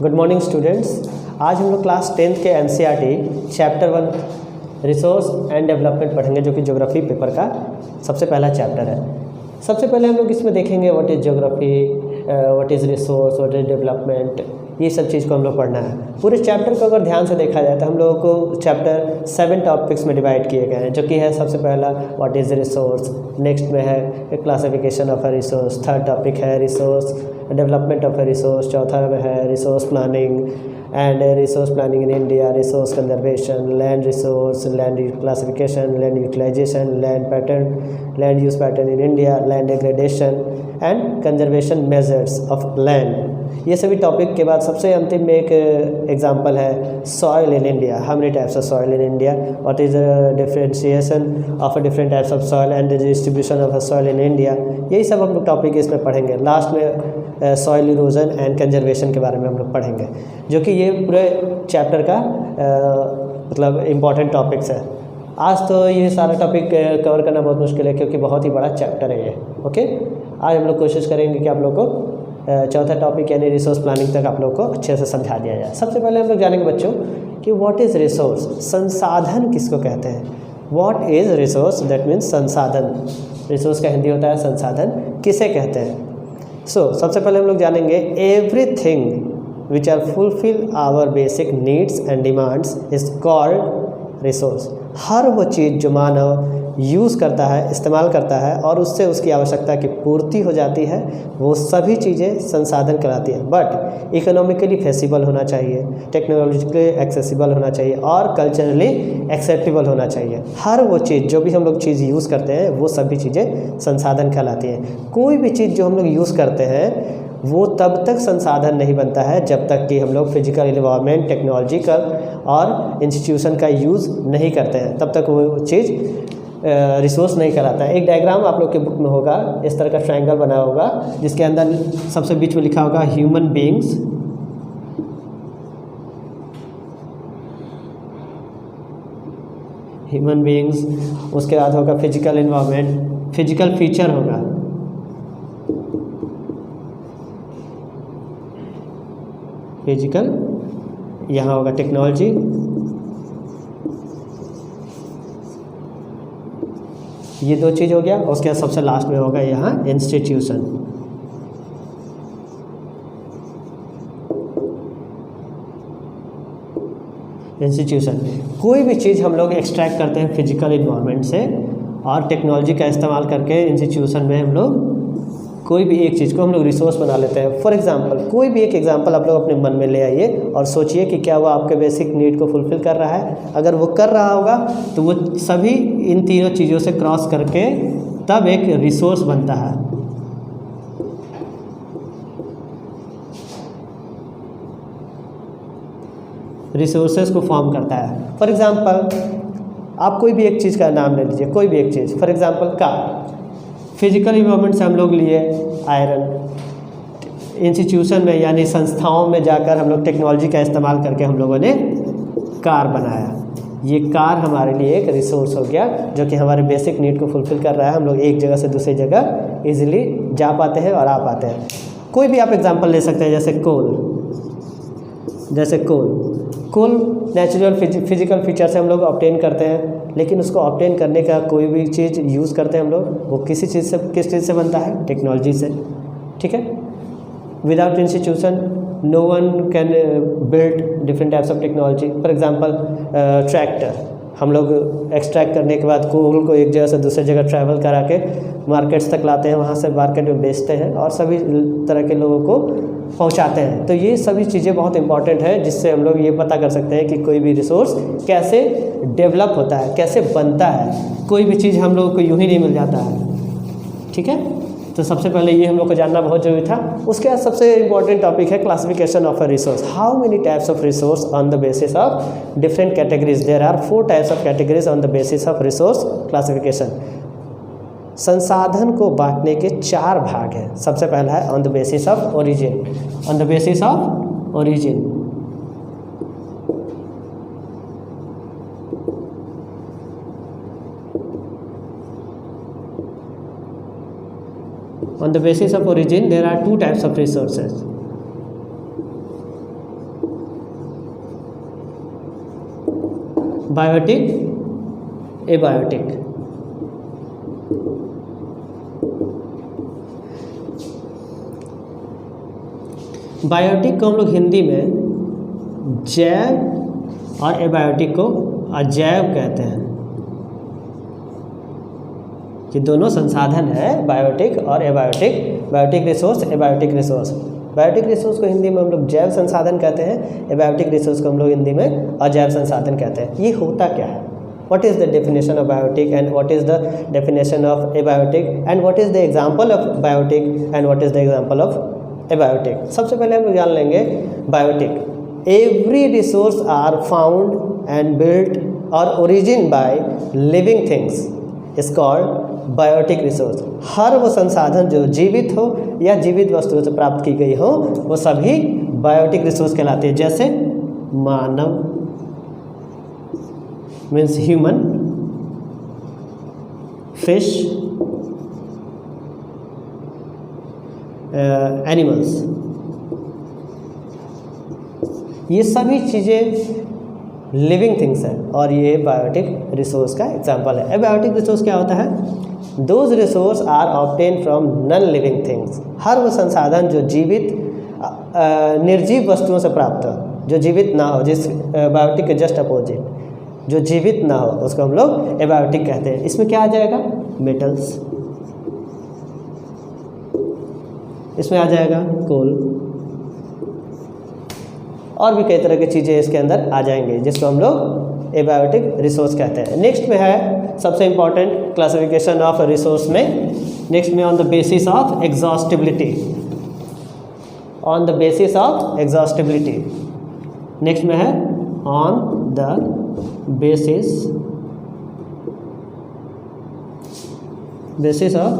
Good morning students. आज हम लोग क्लास 10th के NCERT chapter 1 resource and development पढ़ेंगे, जो कि ज्योग्राफी पेपर का सबसे पहला चैप्टर है। सबसे पहले हम लोग इसमें देखेंगे what is geography, what is resource, what is development, ये सब चीज़ को हम लोग पढ़ना है। पूरे चैप्टर को अगर ध्यान से देखा जाए तो हम लोगों को चैप्टर 7 टॉपिक्स में डिवाइड किए गए हैं, जो कि है सबसे पहला व्हाट इज़ रिसोर्स, नेक्स्ट में है classification of a resource, third topic है resource development of a resource, चौथा में है resource planning and resource planning in India, resource conservation, land resource, land classification, land utilization, land pattern, land use pattern in India, land degradation and conservation measures of land. ये सभी topic के बाद सबसे अंतिम में एक एग्जांपल है soil in India, how many types of soil in India, what is differentiation of a different types of soil and distribution of a soil in India. यही सब हम लोग टॉपिक इसमें पढ़ेंगे। लास्ट में सॉइल इरोजन एंड कंजर्वेशन के बारे में हम लोग पढ़ेंगे, जो कि ये पूरे चैप्टर का मतलब इम्पॉर्टेंट टॉपिक्स है। आज तो ये सारा टॉपिक कवर करना बहुत मुश्किल है, क्योंकि बहुत ही बड़ा चैप्टर है ये। ओके, आज हम लोग कोशिश करेंगे कि आप लोग को चौथा टॉपिक यानी रिसोर्स प्लानिंग तक आप लोग को अच्छे से समझा दिया जाए। सबसे पहले हम लोग जानेंगे बच्चों कि व्हाट इज़ रिसोर्स, संसाधन किसको कहते हैं। What is resource, that means संसाधन। रिसोर्स का हिंदी होता है संसाधन, किसे कहते हैं। सबसे पहले हम लोग जानेंगे everything which are fulfil our basic needs and demands is called resource. हर वो चीज़ जो मानव यूज़ करता है, इस्तेमाल करता है और उससे उसकी आवश्यकता की पूर्ति हो जाती है, वो सभी चीज़ें संसाधन कहलाती हैं। बट इकोनॉमिकली फेसिबल होना चाहिए, टेक्नोलॉजिकली एक्सेसिबल होना चाहिए और कल्चरली एक्सेप्टेबल होना चाहिए। हर वो चीज़ जो भी हम लोग चीज़ यूज़ करते हैं वो सभी चीज़ें संसाधन कहलाती हैं। कोई भी चीज़ जो हम लोग यूज़ करते हैं वो तब तक संसाधन नहीं बनता है जब तक कि हम लोग फिजिकल इन्वायरमेंट, टेक्नोलॉजिकल और इंस्टीट्यूशन का यूज़ नहीं करते हैं, तब तक वो चीज़ रिसोर्स नहीं कहलाता है। एक डायग्राम आप लोग के बुक में होगा, इस तरह का ट्रायंगल बना होगा, जिसके अंदर सबसे बीच में लिखा होगा ह्यूमन बीइंग्स, ह्यूमन बीइंग्स, उसके बाद होगा फिजिकल इन्वायरमेंट, फिजिकल फीचर होगा, फिजिकल, यहाँ होगा टेक्नोलॉजी, ये दो चीज़ हो गया। उसके बाद सबसे लास्ट में होगा यहाँ इंस्टीट्यूशन। इंस्टीट्यूशन कोई भी चीज़ हम लोग एक्सट्रैक्ट करते हैं फिजिकल इन्वायरमेंट से और टेक्नोलॉजी का इस्तेमाल करके इंस्टीट्यूशन में हम लोग कोई भी एक चीज़ को हम लोग रिसोर्स बना लेते हैं। फॉर एग्जांपल, कोई भी एक एग्जांपल आप लोग अपने मन में ले आइए और सोचिए कि क्या वो आपके बेसिक नीड को फुलफ़िल कर रहा है। अगर वो कर रहा होगा तो वो सभी इन तीनों चीज़ों से क्रॉस करके तब एक रिसोर्स बनता है। रिसोर्सेज को फॉर्म करता है। फॉर एग्जांपल, आप कोई भी एक चीज़ का नाम ले लीजिए, कोई भी एक चीज़। For example car, physical environment से हम लोग लिए आयरन, इंस्टीट्यूशन में यानी संस्थाओं में जाकर हम लोग टेक्नोलॉजी का इस्तेमाल करके हम लोगों ने कार बनाया। ये कार हमारे लिए एक रिसोर्स हो गया, जो कि हमारे बेसिक नीड को फुलफ़िल कर रहा है। हम लोग एक जगह से दूसरी जगह इजीली जा पाते हैं और आ पाते हैं। कोई भी आप एग्जांपल ले सकते हैं, जैसे कोल नेचुरल फिजिकल फीचर से हम लोग ऑब्टेन करते हैं, लेकिन उसको ऑब्टेन करने का कोई भी चीज़ यूज़ करते हैं हम लोग, वो किस चीज़ से बनता है, टेक्नोलॉजी से। ठीक है, without institution no one can build different types of technology. For example tractor, हम लोग एक्सट्रैक्ट करने के बाद कोल को एक जगह से दूसरी जगह ट्रैवल करा के मार्केट्स तक लाते हैं, वहाँ से मार्केट में बेचते हैं और सभी तरह के लोगों को पहुंचाते हैं। तो ये सभी चीज़ें बहुत इंपॉर्टेंट है, जिससे हम लोग ये पता कर सकते हैं कि कोई भी रिसोर्स कैसे डेवलप होता है, कैसे बनता है। कोई भी चीज़ हम लोगों को यूँ ही नहीं मिल जाता है। ठीक है, तो सबसे पहले ये हम लोग को जानना बहुत जरूरी था। उसके बाद सबसे इंपॉर्टेंट टॉपिक है classification of a resource. How many types of resource on the basis of different categories. There are 4 types of categories on the basis of resource classification. संसाधन को बांटने के 4 भाग हैं। सबसे पहला है on the basis of origin. On the basis of origin, on the basis of origin there are 2 types of resources. Biotic, abiotic. Biotic को हम लोग हिंदी में जैव और एबायोटिक को अजैव कहते हैं, कि दोनों संसाधन है बायोटिक और abiotic, biotic resource, abiotic resource. Biotic resource को हिंदी में हम लोग जैव संसाधन कहते हैं, एबायोटिक रिसोर्स को हम लोग हिंदी में अजैव संसाधन कहते हैं। ये होता क्या है? What is the definition of biotic and what is the definition of abiotic and what is the example of biotic and what is the example of abiotic? सबसे पहले हम लोग जान लेंगे biotic. Every resource are found and built or origin by living things is called biotic resource. हर वो संसाधन जो जीवित हो या जीवित वस्तुओं से प्राप्त की गई हो वो सभी बायोटिक रिसोर्स कहलाते हैं। जैसे मानव मीन्स ह्यूमन, फिश, एनिमल्स, ये सभी चीज़ें लिविंग थिंग्स हैं और ये बायोटिक रिसोर्स का एग्जांपल है। एबायोटिक रिसोर्स क्या होता है? Those resource are obtain from non living things. हर वो संसाधन जो जीवित निर्जीव वस्तुओं से प्राप्त हो, जो जीवित ना हो, जिस बायोटिक के जस्ट अपोजिट, जो जीवित ना हो उसको हम लोग एबायोटिक कहते हैं। इसमें क्या आ जाएगा? मेटल्स, इसमें आ जाएगा कोल, और भी कई तरह की चीज़ें इसके अंदर आ जाएंगे जिसको हम लोग एबायोटिक रिसोर्स कहते हैं। नेक्स्ट में है सबसे इम्पॉर्टेंट क्लासिफिकेशन ऑफ रिसोर्स में, नेक्स्ट में on the basis of exhaustibility, on the basis of exhaustibility. Next में है on the basis of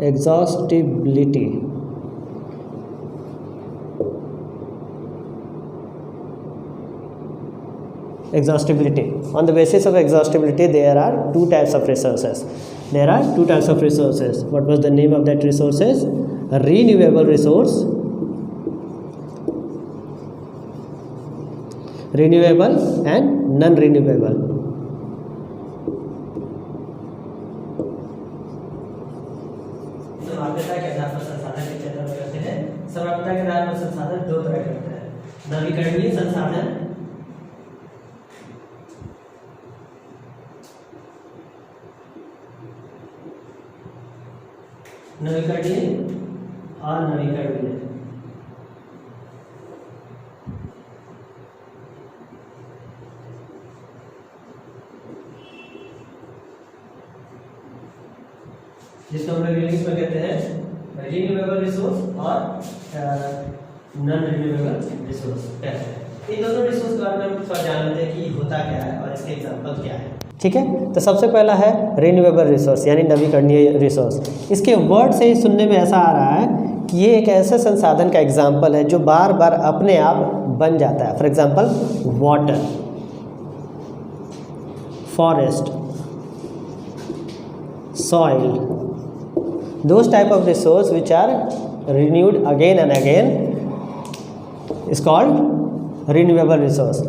exhaustibility. Exhaustibility. On the basis of exhaustibility, there are two types of resources. There are two types of resources. What was the name of that resources? Renewable resource, renewable and non-renewable. समाप्यता के आधार पर संसाधन के क्षेत्र में करते हैं। समाप्यता के आधार पर संसाधन दो तरह के होते हैं, नवीकरणीय संसाधन और नवीकरणीय। जिसको हम लोग इंग्लिश में कहते हैं रिन्यूएबल रिसोर्स और नॉन रिन्यूएबल रिसोर्स कहते हैं। इन दोनों रिसोर्स के बारे में हम थोड़ा जान लेते हैं कि होता क्या है और इसके एग्जांपल क्या है। ठीक है, तो सबसे पहला है रिन्यूएबल रिसोर्स यानी नवीकरणीय रिसोर्स। इसके वर्ड से ही सुनने में ऐसा आ रहा है कि ये एक ऐसे संसाधन का एग्जाम्पल है जो बार बार अपने आप बन जाता है। For example water, forest, soil, those type of resource which are renewed again and again is called renewable resource.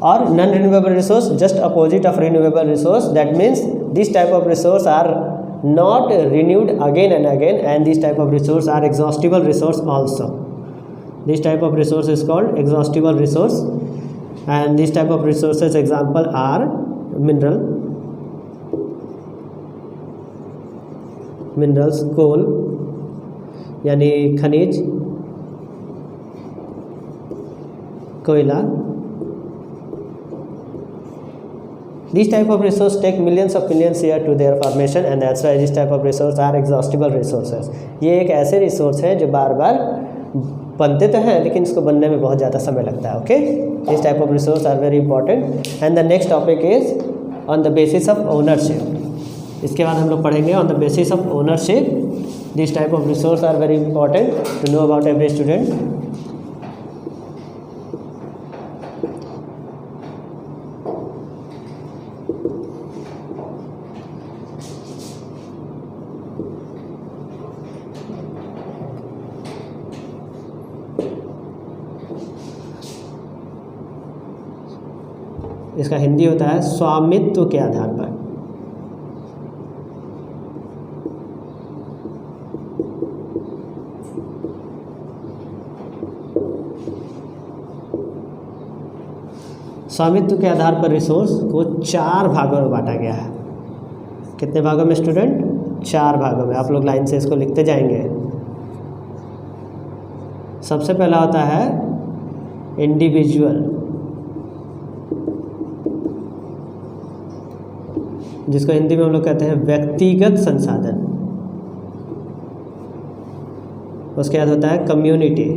Or non-renewable resource, just opposite of renewable resource. That means these type of resource are not renewed again and again, and these type of resource are exhaustible resource also. This type of resource is called exhaustible resource, and these type of resources example are minerals, coal यानी खनिज, कोयला। These type of resources take millions of millions year to their formation, and that's why this type of resources are exhaustible resources. ये एक ऐसे resource हैं जो बार बार बनते तो हैं लेकिन इसको बनने में बहुत ज़्यादा समय लगता है। Okay, this type of resource are very important. And the next topic is on the basis of ownership. इसके बाद हम लोग पढ़ेंगे on the basis of ownership. This type of resource are very important to know about every student. इसका हिंदी होता है स्वामित्व के आधार पर। स्वामित्व के आधार पर रिसोर्स को 4 भागों में बांटा गया है। कितने भागों में स्टूडेंट? 4 भागों में। आप लोग लाइन से इसको लिखते जाएंगे। सबसे पहला होता है इंडिविजुअल, जिसको हिंदी में हम लोग कहते हैं व्यक्तिगत संसाधन। उसके बाद होता है कम्युनिटी,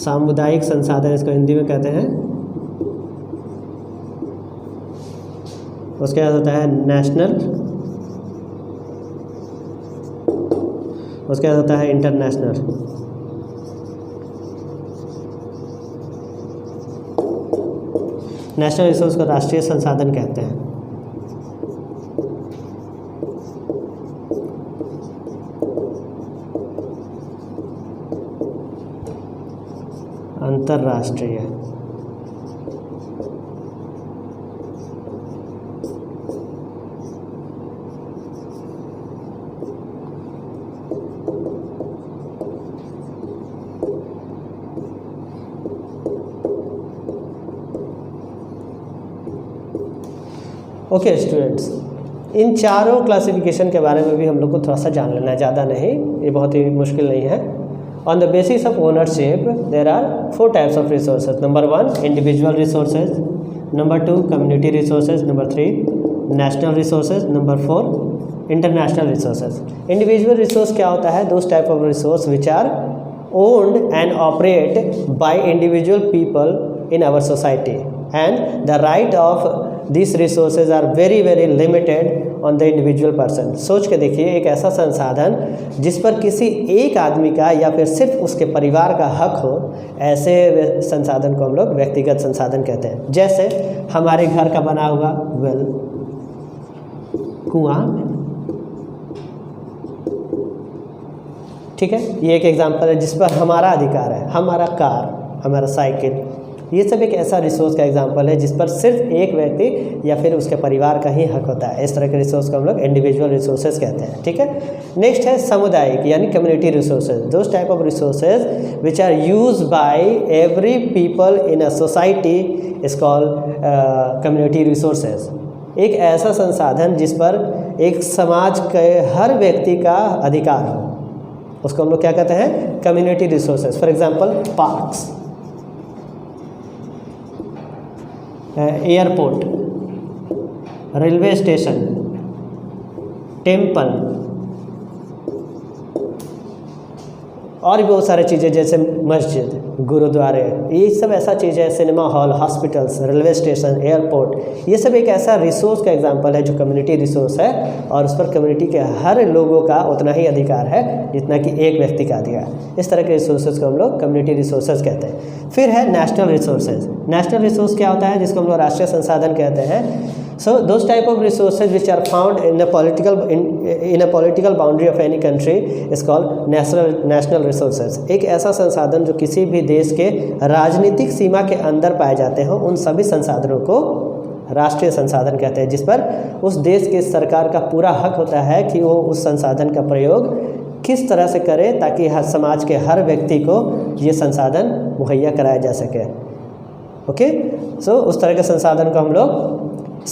सामुदायिक संसाधन इसको हिंदी में कहते हैं। उसके बाद होता है नेशनल, उसके बाद होता है इंटरनेशनल, नेशनल रिसोर्स को राष्ट्रीय संसाधन कहते हैं। अंतर्राष्ट्रीय, ओके स्टूडेंट्स, इन चारों क्लासिफिकेशन के बारे में भी हम लोग को थोड़ा सा जान लेना है, ज़्यादा नहीं, ये बहुत ही मुश्किल नहीं है। On the basis of ownership, there are 4 types of resources. Number 1, individual resources. Number 2, community resources. Number 3, national resources. Number 4, international resources. Individual resource क्या होता है? Those type of resource which are owned and operate by individual people in our society, and the right of these resources are very very limited on the individual person. सोच के देखिए, एक ऐसा संसाधन जिस पर किसी एक आदमी का या फिर सिर्फ उसके परिवार का हक हो, ऐसे संसाधन को हम लोग व्यक्तिगत संसाधन कहते हैं। जैसे हमारे घर का बना हुआ वेल, कुआं, ठीक है, ये एक एग्जांपल है जिस पर हमारा अधिकार है। हमारा कार, हमारा साइकिल, ये सब एक ऐसा रिसोर्स का एग्जांपल है जिस पर सिर्फ एक व्यक्ति या फिर उसके परिवार का ही हक होता है। इस तरह के रिसोर्स को हम लोग इंडिविजुअल रिसोर्सेज कहते हैं, ठीक है। नेक्स्ट है सामुदायिक यानी community resources. Those type of resources which are use by every people in a society is called community resources. एक ऐसा संसाधन जिस पर एक समाज के हर व्यक्ति का अधिकार हो, उसको हम लोग क्या कहते हैं? Community resources. For example parks, airport, railway station, temple और भी बहुत सारी चीज़ें जैसे मस्जिद, गुरुद्वारे, ये सब ऐसा चीज़ है। Cinema hall, hospitals, railway station, airport, ये सब एक ऐसा रिसोर्स का एग्जांपल है जो कम्युनिटी रिसोर्स है और उस पर कम्युनिटी के हर लोगों का उतना ही अधिकार है जितना कि एक व्यक्ति का अधिकार। इस तरह के रिसोर्सेज को हम लोग कम्युनिटी रिसोर्सेज कहते हैं। फिर है नेशनल रिसोर्सेज। नेशनल रिसोर्स क्या होता है? जिसको हम लोग राष्ट्रीय संसाधन कहते हैं। So those type of resources which are found in a political boundary of any country is called national resources. एक ऐसा संसाधन जो किसी भी देश के राजनीतिक सीमा के अंदर पाए जाते हैं, उन सभी संसाधनों को राष्ट्रीय संसाधन कहते हैं, जिस पर उस देश की सरकार का पूरा हक होता है कि वो उस संसाधन का प्रयोग किस तरह से करे ताकि समाज के हर व्यक्ति को ये संसाधन मुहैया कराया जा सके। ओके, सो उस तरह के संसाधन को हम लोग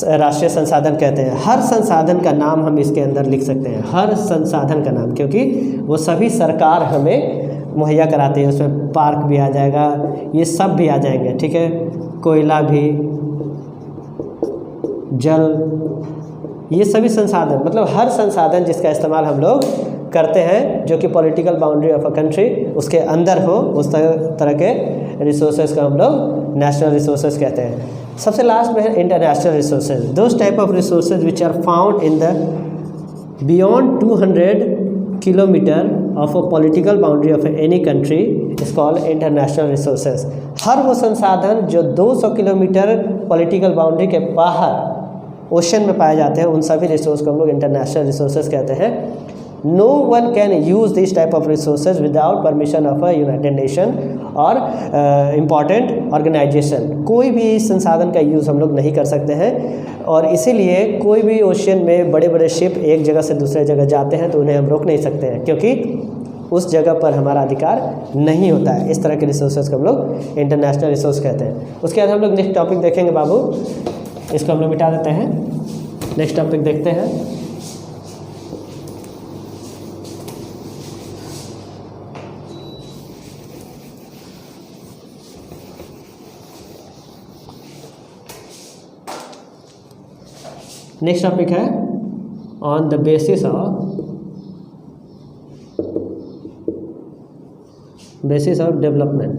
राष्ट्रीय संसाधन कहते हैं। हर संसाधन का नाम हम इसके अंदर लिख सकते हैं, हर संसाधन का नाम, क्योंकि वो सभी सरकार हमें मुहैया कराती है। उसमें पार्क भी आ जाएगा, ये सब भी आ जाएंगे, ठीक है, कोयला भी, जल, ये सभी संसाधन, मतलब हर संसाधन जिसका इस्तेमाल हम लोग करते हैं जो कि political boundary of a country उसके अंदर हो, उस तरह के रिसोर्सेज को हम लोग नेशनल रिसोर्सेज कहते हैं। सबसे लास्ट में है international resources. Those type of resources which are found in the beyond 200 kilometre of a political boundary of any country is called international resources. हर वो संसाधन जो 200 किलोमीटर पॉलिटिकल बाउंड्री के बाहर ओशन में पाए जाते हैं, उन सभी रिसोर्स को हम लोग इंटरनेशनल रिसोर्सेज कहते हैं। No one can use this type of resources without permission of a United Nation और इम्पॉर्टेंट ऑर्गेनाइजेशन। कोई भी इस संसाधन का यूज़ हम लोग नहीं कर सकते हैं, और इसीलिए कोई भी ओशियन में बड़े बड़े शिप एक जगह से दूसरे जगह जाते हैं तो उन्हें हम रोक नहीं सकते हैं, क्योंकि उस जगह पर हमारा अधिकार नहीं होता है। इस तरह के रिसोर्सेज को हम लोग इंटरनेशनल रिसोर्स कहते हैं। उसके बाद हम लोग नेक्स्ट टॉपिक देखेंगे बाबू, इसको हम लोग मिटा देते हैं। नेक्स्ट टॉपिक देखते हैं। नेक्स्ट टॉपिक है on the basis of development.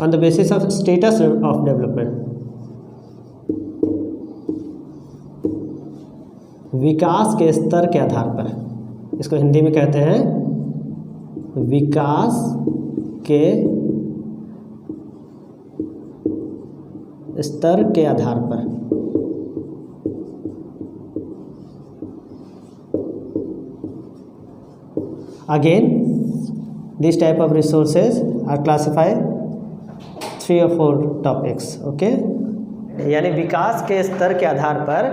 On the basis of status of development, विकास के स्तर के आधार पर, इसको हिंदी में कहते हैं विकास के स्तर के आधार पर। Again this type of resources are classified 3 or 4 topics. Okay, यानी विकास के स्तर के आधार पर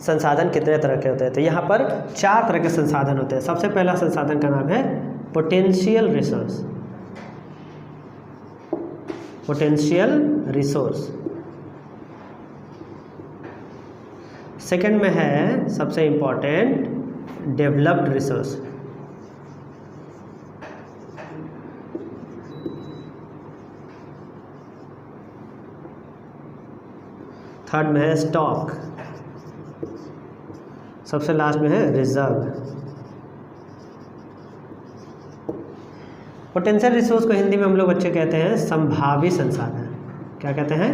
संसाधन कितने तरह के होते हैं। तो यहाँ पर 4 तरह के संसाधन होते हैं। सबसे पहला संसाधन का नाम है potential resource. Potential resource. Second में है सबसे इम्पोर्टेंट डेवलप्ड रिसोर्स। थर्ड में है स्टॉक। सबसे लास्ट में है रिजर्व। पोटेंशियल रिसोर्स को हिंदी में हम लोग बच्चे कहते हैं संभावी संसाधन। क्या कहते हैं?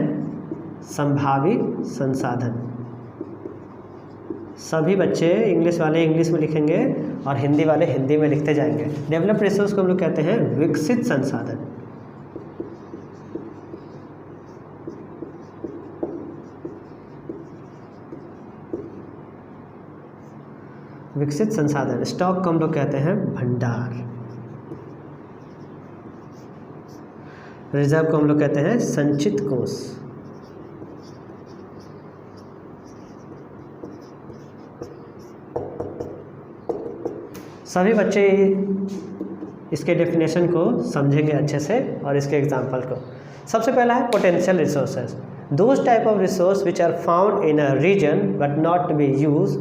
संभावी संसाधन। सभी बच्चे इंग्लिश वाले इंग्लिश में लिखेंगे और हिंदी वाले हिंदी में लिखते जाएंगे। डेवलप्ड रिसोर्स को हम लोग कहते हैं विकसित संसाधन। विकसित संसाधन। स्टॉक को हम लोग कहते हैं भंडार। रिजर्व को हम लोग कहते हैं संचित कोष। सभी बच्चे इसके डेफिनेशन को समझेंगे अच्छे से और इसके एग्जाम्पल को। सबसे पहला है potential resources. Those type of resource which are found in a region but not to be use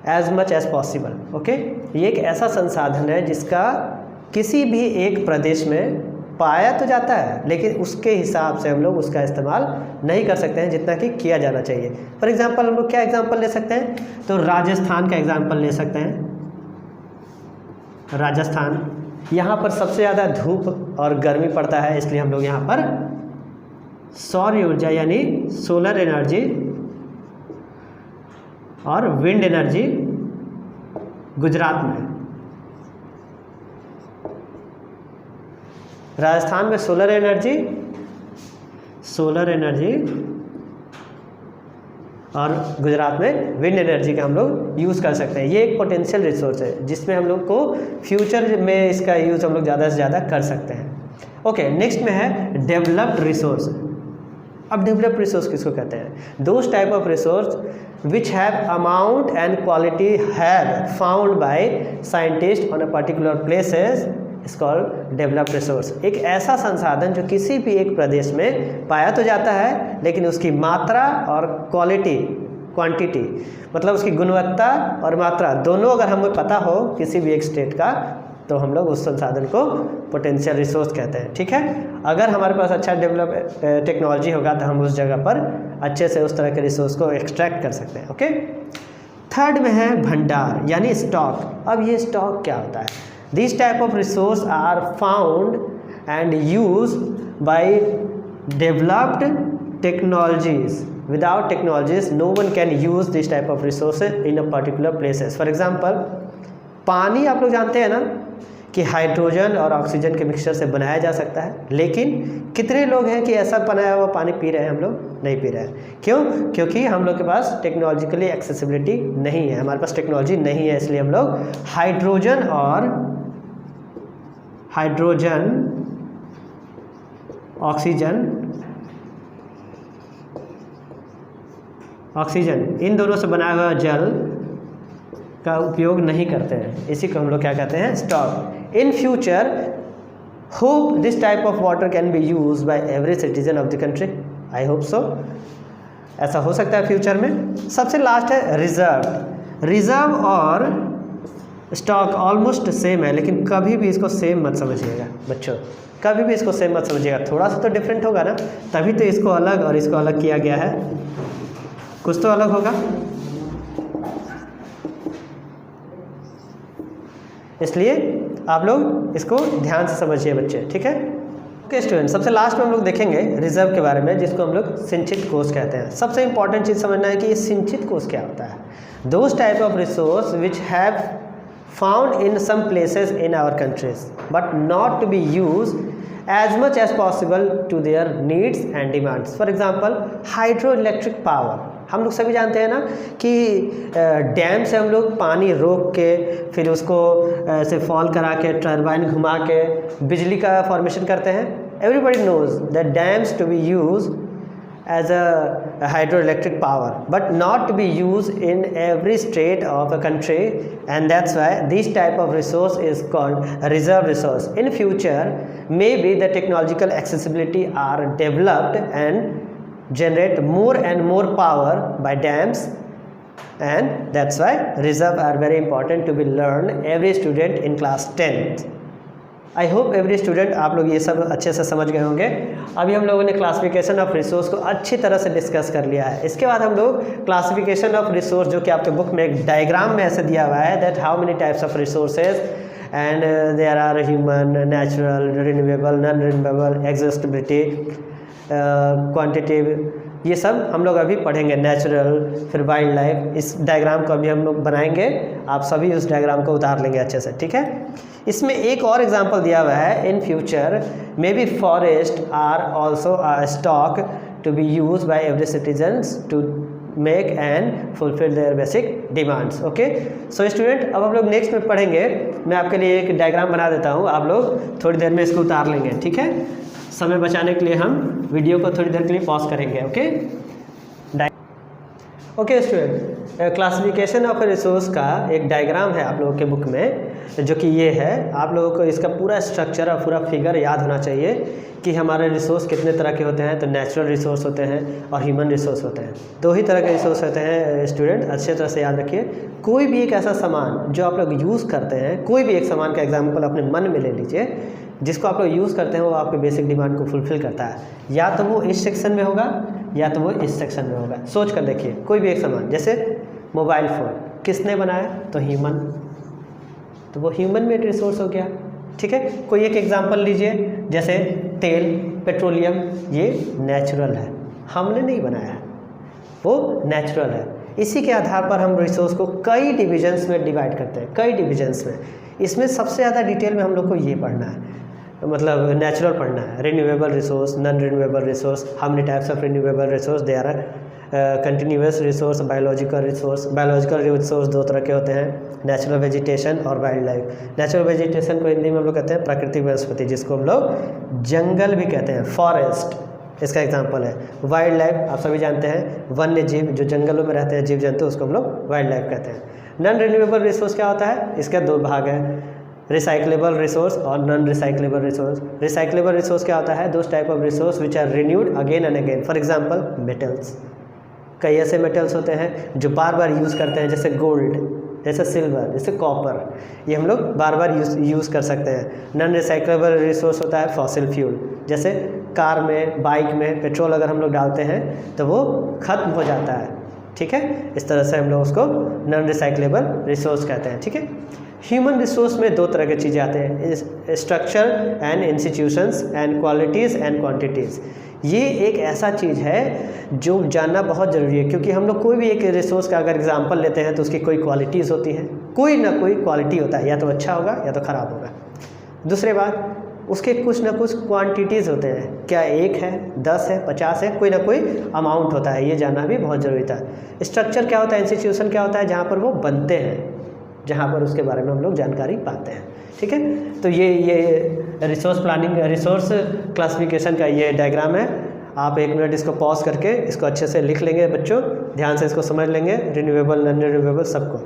as much as possible. Okay, ये एक ऐसा संसाधन है जिसका किसी भी एक प्रदेश में पाया तो जाता है, लेकिन उसके हिसाब से हम लोग उसका इस्तेमाल नहीं कर सकते हैं जितना कि किया जाना चाहिए। फॉर एग्जांपल हम लोग क्या एग्जांपल ले सकते हैं? तो राजस्थान का एग्जांपल ले सकते हैं। राजस्थान, यहाँ पर सबसे ज़्यादा धूप और गर्मी पड़ता है, इसलिए हम लोग यहाँ पर सौर ऊर्जा यानी सोलर एनर्जी और विंड एनर्जी गुजरात में, राजस्थान में सोलर एनर्जी और गुजरात में विंड एनर्जी का हम लोग यूज़ कर सकते हैं। ये एक पोटेंशियल रिसोर्स है जिसमें हम लोग को फ्यूचर में इसका यूज़ हम लोग ज़्यादा से ज़्यादा कर सकते हैं। ओके, नेक्स्ट में है डेवलप्ड रिसोर्स। अब डेवलप्ड रिसोर्स किसको कहते हैं? Those type of resource which have amount and quality have found by scientists on a particular places is called developed resource। एक ऐसा संसाधन जो किसी भी एक प्रदेश में पाया तो जाता है, लेकिन उसकी मात्रा और क्वांटिटी मतलब उसकी गुणवत्ता और मात्रा दोनों अगर हमें पता हो किसी भी एक स्टेट का, तो हम लोग उस संसाधन को पोटेंशियल रिसोर्स कहते हैं। ठीक है, अगर हमारे पास अच्छा डेवलप टेक्नोलॉजी होगा तो हम उस जगह पर अच्छे से उस तरह के रिसोर्स को एक्सट्रैक्ट कर सकते हैं। ओके, थर्ड में है भंडार यानी स्टॉक। अब ये स्टॉक क्या होता है? This type of resource are found and use by developed technologies. Without technologies no one can use this type of resources in a particular places. For example, पानी आप लोग जानते हैं ना कि हाइड्रोजन और ऑक्सीजन के मिक्सचर से बनाया जा सकता है, लेकिन कितने लोग हैं कि ऐसा बनाया हुआ पानी पी रहे हैं? हम लोग नहीं पी रहे हैं। क्यों? क्योंकि हम लोग के पास टेक्नोलॉजिकली एक्सेसिबिलिटी नहीं है, हमारे पास टेक्नोलॉजी नहीं है, इसलिए हम लोग हाइड्रोजन ऑक्सीजन इन दोनों से बनाया हुआ जल का उपयोग नहीं करते हैं। इसी को हम लोग क्या कहते हैं? Stock. In future hope this type of water can be use by every citizen of the country. I hope so, ऐसा हो सकता है फ्यूचर में। सबसे लास्ट है रिजर्व। रिजर्व और स्टॉक ऑलमोस्ट सेम है, लेकिन कभी भी इसको सेम मत समझिएगा बच्चों, कभी भी इसको सेम मत समझिएगा, थोड़ा सा तो डिफरेंट होगा ना, तभी तो इसको अलग और इसको अलग किया गया है, कुछ तो अलग होगा। इसलिए आप लोग इसको ध्यान से समझिए बच्चे, ठीक है? ओके स्टूडेंट, सबसे लास्ट में हम लोग देखेंगे रिजर्व के बारे में, जिसको हम लोग सिंचित कोष कहते हैं। सबसे इंपॉर्टेंट चीज़ समझना है कि ये सिंचित कोष क्या होता है। Those type of resource which have found in some places in our countries but not to be use as much as possible to their needs and demands. For example, hydroelectric power. हम लोग सभी जानते हैं ना कि dam से हम लोग पानी रोक के फिर उसको ऐसे फॉल करा के टर्बाइन घुमा के बिजली का फॉर्मेशन करते हैं। Everybody knows that dams to be used as a hydroelectric power but not to be used in every state of a country, and that's why this type of resource is called a reserve resource. In future maybe the technological accessibility are developed and generate more and more power by dams, and that's why reserve are very important to be learned every student in class 10th. I hope every student आप लोग ये सब अच्छे से समझ गए होंगे। अभी हम लोगों ने क्लासिफिकेशन ऑफ रिसोर्स को अच्छी तरह से डिस्कस कर लिया है। इसके बाद हम लोग क्लासिफिकेशन ऑफ रिसोर्स, जो कि आपके बुक में एक डायग्राम में ऐसे दिया हुआ है, that how many types of resources and there are human, natural, renewable, non renewable, exhaustibility, quantitative, ये सब हम लोग अभी पढ़ेंगे। नेचुरल, फिर वाइल्ड लाइफ, इस डायग्राम को अभी हम लोग बनाएंगे, आप सभी उस डायग्राम को उतार लेंगे अच्छे से, ठीक है? इसमें एक और एग्जांपल दिया हुआ है, in future may be forest are also a stock to be use by every citizens to make and fulfil their basic demands. Okay so student, अब हम लोग नेक्स्ट में पढ़ेंगे। मैं आपके लिए एक डायग्राम बना देता हूँ, आप लोग थोड़ी देर में इसको उतार लेंगे, ठीक है? समय बचाने के लिए हम वीडियो को थोड़ी देर के लिए पॉज करेंगे। Okay student, classification of resource का एक डायग्राम है आप लोगों के बुक में, जो कि ये है। आप लोगों को इसका पूरा स्ट्रक्चर और पूरा फिगर याद होना चाहिए कि हमारे रिसोर्स कितने तरह के होते हैं। तो नेचुरल रिसोर्स होते हैं और ह्यूमन रिसोर्स होते हैं, दो ही तरह के रिसोर्स होते हैं स्टूडेंट, अच्छे तरह से याद रखिए। कोई भी एक ऐसा सामान जो आप लोग यूज़ करते हैं, कोई भी एक सामान का एग्जाम्पल अपने मन में ले लीजिए, जिसको आप लोग यूज़ करते हैं, वो आपके बेसिक डिमांड को फुलफ़िल करता है। या तो वो इस सेक्शन में होगा या तो वो इस सेक्शन में होगा। सोच कर देखिए, कोई भी एक सामान, जैसे मोबाइल फ़ोन किसने बनाया? तो ह्यूमन, तो वो ह्यूमन मेड रिसोर्स हो गया, ठीक है? कोई एक एग्जांपल लीजिए, जैसे तेल, पेट्रोलियम, ये नेचुरल है, हमने नहीं बनाया है, वो नेचुरल है। इसी के आधार पर हम रिसोर्स को कई डिविजन्स में डिवाइड करते हैं, कई डिविजन्स में। इसमें सबसे ज़्यादा डिटेल में हम लोग को ये पढ़ना है, मतलब नेचुरल पढ़ना है। Renewable resource, non renewable resource, how many types of renewable resource there are, continuous resource, biological resource. Biological resource दो तरह के होते हैं, नेचुरल वेजिटेशन और वाइल्ड लाइफ। नेचुरल वेजिटेशन को हिंदी में हम लोग कहते हैं प्राकृतिक वनस्पति, जिसको हम लोग जंगल भी कहते हैं, फॉरेस्ट इसका एग्जांपल है। वाइल्ड लाइफ आप सभी जानते हैं, वन्य जीव जो जंगलों में रहते हैं, जीव जंतु, उसको हम लोग वाइल्ड लाइफ कहते हैं। नॉन रिन्यूएबल रिसोर्स क्या होता है? इसके दो भाग हैं, रिसाइक्लेबल रिसोर्स और non recyclable resource. Recyclable resource क्या होता है? Those type of resource which are renewed again and again. For example metals, कई ऐसे मेटल्स होते हैं जो बार बार यूज़ करते हैं, जैसे गोल्ड, जैसे सिल्वर, जैसे कॉपर, ये हम लोग बार बार यूज़ कर सकते हैं। नॉन रिसाइक्लेबल रिसोर्स होता है फॉसिल फ्यूल, जैसे कार में, बाइक में पेट्रोल अगर हम लोग डालते हैं तो वो ख़त्म हो जाता है, ठीक है? इस तरह से हम लोग उसको नॉन रिसाइक्लेबल रिसोर्स कहते हैं, ठीक है? ह्यूमन रिसोर्स में दो तरह की चीज़ें आते हैं, structure and institutions and qualities and quantities. ये एक ऐसा चीज़ है जो जानना बहुत ज़रूरी है, क्योंकि हम लोग कोई भी एक रिसोर्स का अगर एग्जांपल लेते हैं तो उसकी कोई क्वालिटीज़ होती हैं, कोई ना कोई क्वालिटी होता है, या तो अच्छा होगा या तो ख़राब होगा। दूसरी बात, उसके कुछ ना कुछ क्वांटिटीज़ होते हैं, क्या 1 है, 10 है, 50 है, कोई ना कोई अमाउंट होता है, ये जानना भी बहुत ज़रूरी था। स्ट्रक्चर क्या होता है, इंस्टीट्यूशन क्या होता है, जहाँ पर वो बनते हैं, जहाँ पर उसके बारे में हम लोग जानकारी पाते हैं। ठीक है, तो ये रिसोर्स प्लानिंग, रिसोर्स क्लासिफिकेशन का ये डायग्राम है। आप 1 मिनट इसको पॉज करके इसको अच्छे से लिख लेंगे बच्चों, ध्यान से इसको समझ लेंगे, रिन्यूएबल, नॉन रिन्यूएबल सबको।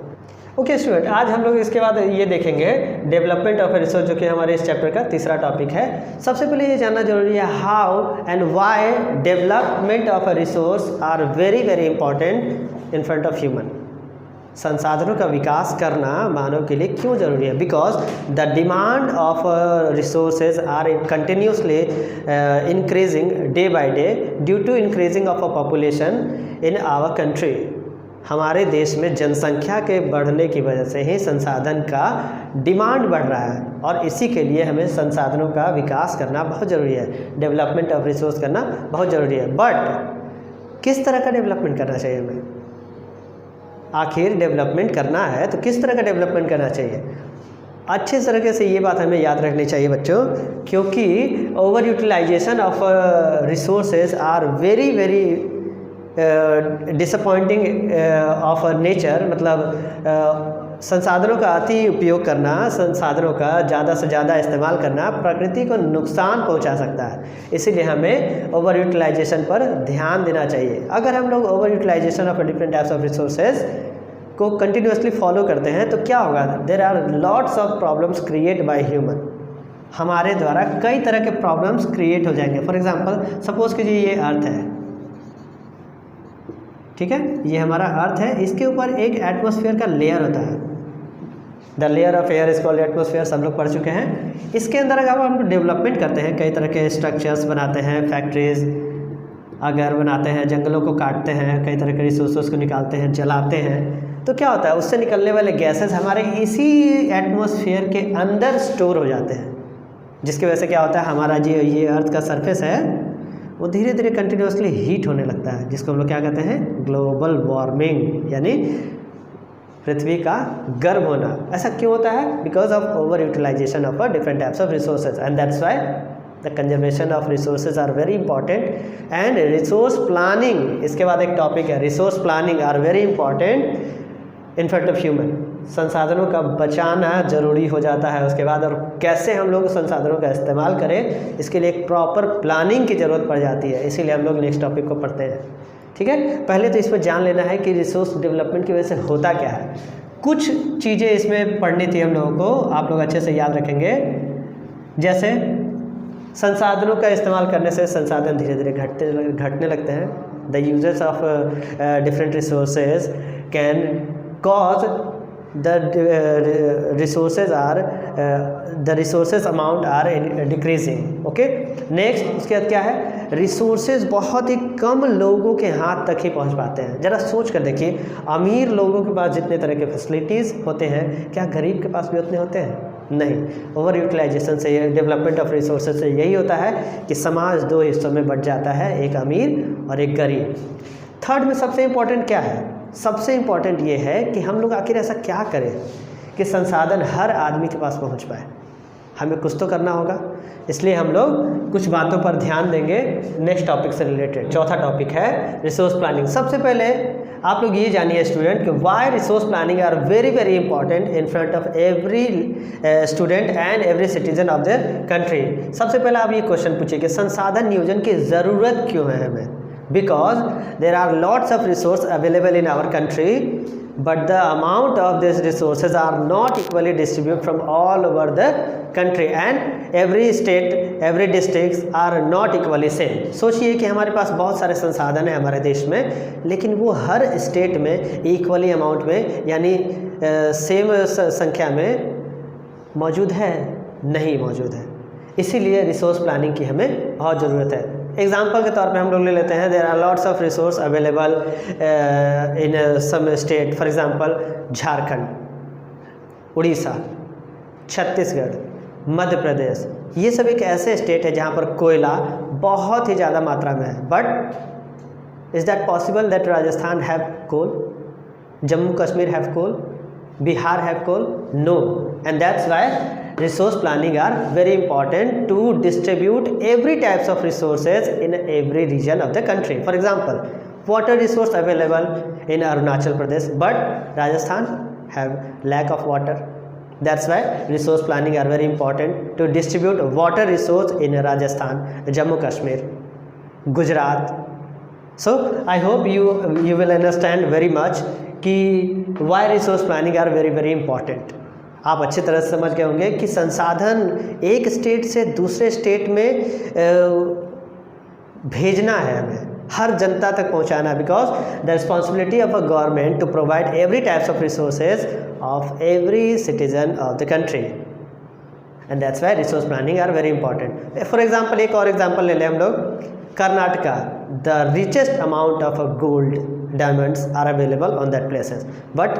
ओके स्टूडेंट, आज हम लोग इसके बाद ये देखेंगे डेवलपमेंट ऑफ ए रिसोर्स, जो कि हमारे इस चैप्टर का तीसरा टॉपिक है। सबसे पहले ये जानना जरूरी है, how and why development of a resource are very very important in front of human. संसाधनों का विकास करना मानव के लिए क्यों जरूरी है? Because the demand of resources are continuously increasing day by day due to increasing of a population in our country. हमारे देश में जनसंख्या के बढ़ने की वजह से ही संसाधन का डिमांड बढ़ रहा है, और इसी के लिए हमें संसाधनों का विकास करना बहुत ज़रूरी है, डेवलपमेंट ऑफ रिसोर्स करना बहुत ज़रूरी है। बट किस तरह का डेवलपमेंट करना चाहिए हमें? आखिर डेवलपमेंट करना है तो किस तरह का डेवलपमेंट करना चाहिए? अच्छे तरीके से ये बात हमें याद रखनी चाहिए बच्चों, क्योंकि over utilisation of resources are very very disappointing of nature. मतलब संसाधनों का अति उपयोग करना, संसाधनों का ज़्यादा से ज़्यादा इस्तेमाल करना प्रकृति को नुकसान पहुंचा सकता है। इसीलिए हमें ओवर यूटिलाइजेशन पर ध्यान देना चाहिए। अगर हम लोग over utilisation of different types of resources को कंटिन्यूसली फॉलो करते हैं तो क्या होगा? There are lots of problems create by human. हमारे द्वारा कई तरह के प्रॉब्लम्स क्रिएट हो जाएंगे। फॉर एग्जाम्पल, सपोज कीजिए ये अर्थ है, ठीक है, ये हमारा अर्थ है, इसके ऊपर एक एटमॉस्फेयर का लेयर होता है, the layer of air is called atmosphere, सब लोग पढ़ चुके हैं। इसके अंदर अगर हम डेवलपमेंट करते हैं, कई तरह के स्ट्रक्चर्स बनाते हैं, फैक्ट्रीज अगर बनाते हैं, जंगलों को काटते हैं, कई तरह के रिसोर्सेज को निकालते हैं, जलाते हैं, तो क्या होता है? उससे निकलने वाले गैसेस हमारे इसी एटमॉस्फेयर के अंदर स्टोर हो जाते हैं, जिसकी वजह से क्या होता है, हमारा जो ये अर्थ का सरफेस है वो धीरे धीरे कंटिन्यूसली हीट होने लगता है, जिसको हम लोग क्या कहते हैं? ग्लोबल वार्मिंग, यानी पृथ्वी का गर्म होना। ऐसा क्यों होता है? Because of over utilisation of different types of resources, and that's why the conservation of resources are very important and resource planning. इसके बाद एक टॉपिक है resource planning are very important in front of human. संसाधनों का बचाना जरूरी हो जाता है उसके बाद, और कैसे हम लोग संसाधनों का इस्तेमाल करें, इसके लिए एक प्रॉपर प्लानिंग की ज़रूरत पड़ जाती है। इसीलिए हम लोग नेक्स्ट टॉपिक को पढ़ते हैं। ठीक है, पहले तो इसमें जान लेना है कि रिसोर्स डेवलपमेंट की वजह से होता क्या है। कुछ चीज़ें इसमें पढ़नी थी हम लोगों को, आप लोग अच्छे से याद रखेंगे। जैसे संसाधनों का इस्तेमाल करने से संसाधन धीरे धीरे घटने लगते हैं। The users of different resources can cause the resources amount are decreasing. Okay, next उसके बाद क्या है? रिसोर्सेज बहुत ही कम लोगों के हाथ तक ही पहुंच पाते हैं। ज़रा सोच कर देखिए, अमीर लोगों के पास जितने तरह के फैसिलिटीज़ होते हैं, क्या गरीब के पास भी उतने होते हैं? नहीं। ओवर यूटिलाइजेशन से, डेवलपमेंट ऑफ रिसोर्सेज से यही होता है कि समाज 2 हिस्सों में बंट जाता है, एक अमीर और एक गरीब। थर्ड में सबसे इम्पोर्टेंट क्या है? सबसे इम्पॉर्टेंट ये है कि हम लोग आखिर ऐसा क्या करें कि संसाधन हर आदमी के पास पहुंच पाए। हमें कुछ तो करना होगा, इसलिए हम लोग कुछ बातों पर ध्यान देंगे नेक्स्ट टॉपिक से रिलेटेड। चौथा टॉपिक है रिसोर्स प्लानिंग। सबसे पहले आप लोग ये जानिए स्टूडेंट कि why resource planning are very very important in front of every student and every citizen of the country. सबसे पहले आप ये क्वेश्चन पूछिए कि संसाधन नियोजन की ज़रूरत क्यों है हमें? Because there are lots of resources available in our country, but the amount of these resources are not equally distributed from all over the country, and every state, every districts are not equally same. सोचिए कि हमारे पास बहुत सारे संसाधन हैं हमारे देश में, लेकिन वो हर स्टेट में इक्वली अमाउंट में, यानी सेम संख्या में मौजूद है? नहीं मौजूद है। इसीलिए रिसोर्स प्लानिंग की हमें बहुत ज़रूरत है। एग्जाम्पल के तौर पे हम लोग ले लेते हैं, there are lots of resource available in some state. For example Jharkhand, Orissa, Chhattisgarh, Madhya Pradesh, ये सब एक ऐसे स्टेट है जहाँ पर कोयला बहुत ही ज़्यादा मात्रा में है। But is that possible that Rajasthan have coal, Jammu Kashmir have coal, Bihar have coal? No, and that's why resource planning are very important to distribute every types of resources in every region of the country. For example, water resource available in Arunachal Pradesh, but Rajasthan have lack of water. That's why resource planning are very important to distribute water resource in Rajasthan, Jammu Kashmir, Gujarat. So I hope you will understand very much कि why resource planning are very very important. आप अच्छी तरह से समझ गए होंगे कि संसाधन एक स्टेट से दूसरे स्टेट में भेजना है, हमें हर जनता तक पहुंचाना, because the responsibility of a government to provide every types of resources of every citizen of the country, and that's why resource planning are very important. For example, एक और एग्जाम्पल ले लें हम लोग. Karnataka, the richest amount of gold diamonds are available on that places, but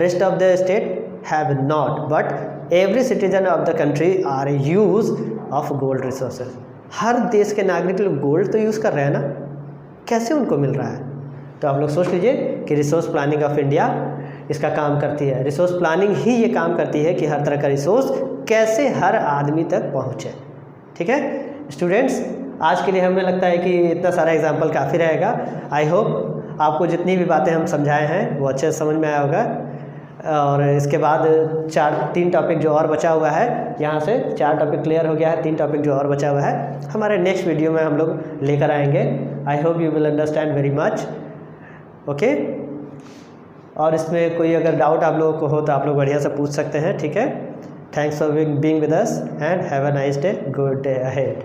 rest of the state have not, but every citizen of the country are use of gold resources. हर देश के नागरिक लोग गोल्ड तो use कर रहे हैं ना, कैसे उनको मिल रहा है? तो आप लोग सोच लीजिए कि रिसोर्स प्लानिंग ऑफ इंडिया इसका काम करती है. रिसोर्स प्लानिंग ही ये काम करती है कि हर तरह का रिसोर्स कैसे हर आदमी तक पहुँचे. ठीक है स्टूडेंट्स, आज के लिए हमें लगता है कि इतना सारा एग्जाम्पल काफ़ी रहेगा. आई होप आपको जितनी भी बातें हम समझाए हैं वो अच्छे से समझ में आया होगा. और इसके बाद 3 टॉपिक जो और बचा हुआ है, यहाँ से 4 टॉपिक क्लियर हो गया है, 3 टॉपिक जो और बचा हुआ है हमारे नेक्स्ट वीडियो में हम लोग लेकर आएंगे. I hope you will understand very much. Okay, और इसमें कोई अगर डाउट आप लोगों को हो तो आप लोग बढ़िया से पूछ सकते हैं. ठीक है, thanks for being with us and have a nice day. Good day ahead.